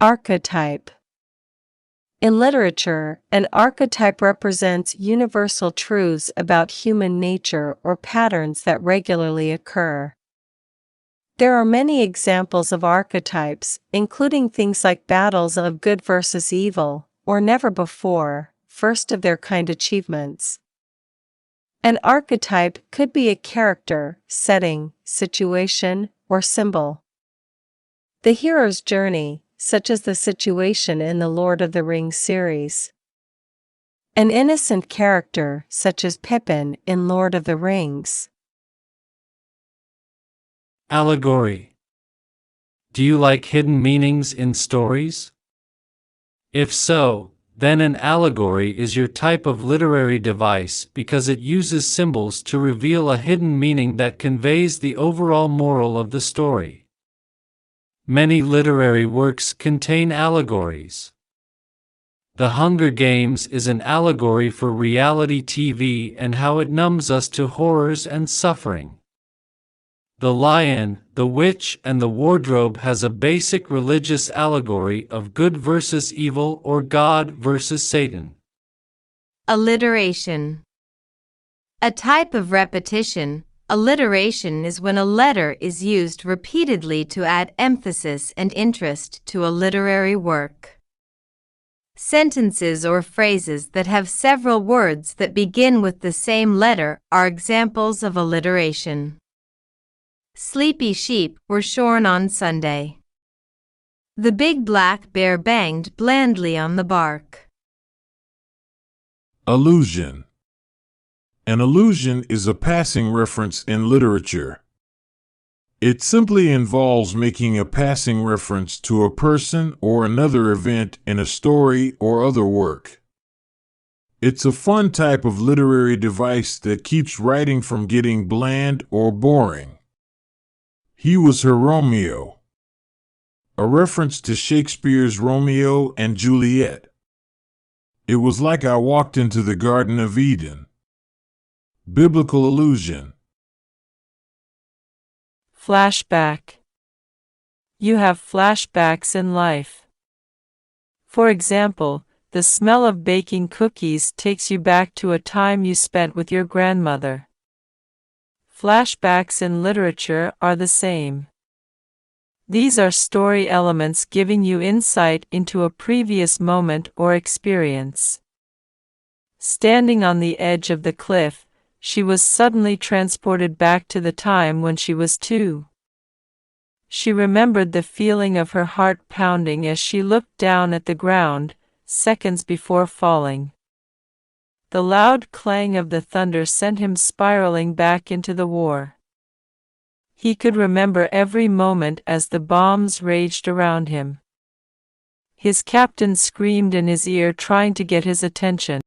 Archetype. In literature, an archetype represents universal truths about human nature or patterns that regularly occur. There are many examples of archetypes, including things like battles of good versus evil, or never before, first of their kind achievements. An archetype could be a character, setting, situation, or symbol. The hero's journey, such as the situation in the Lord of the Rings series. An innocent character, such as Pippin in Lord of the Rings. Allegory. Do you like hidden meanings in stories? If so, then an allegory is your type of literary device because it uses symbols to reveal a hidden meaning that conveys the overall moral of the story. Many literary works contain allegories. The Hunger Games is an allegory for reality TV and how it numbs us to horrors and suffering. The Lion, the Witch, and the Wardrobe has a basic religious allegory of good versus evil or God versus Satan. Alliteration. A type of repetition, alliteration is when a letter is used repeatedly to add emphasis and interest to a literary work. Sentences or phrases that have several words that begin with the same letter are examples of alliteration. Sleepy sheep were shorn on Sunday. The big black bear banged blandly on the bark. Allusion. An allusion is a passing reference in literature. It simply involves making a passing reference to a person or another event in a story or other work. It's a fun type of literary device that keeps writing from getting bland or boring. He was her Romeo. A reference to Shakespeare's Romeo and Juliet. It was like I walked into the Garden of Eden. Biblical allusion. Flashback. You have flashbacks in life. For example, the smell of baking cookies takes you back to a time you spent with your grandmother. Flashbacks in literature are the same. These are story elements giving you insight into a previous moment or experience. Standing on the edge of the cliff, she was suddenly transported back to the time when she was 2. She remembered the feeling of her heart pounding as she looked down at the ground, seconds before falling. The loud clang of the thunder sent him spiraling back into the war. He could remember every moment as the bombs raged around him. His captain screamed in his ear trying to get his attention.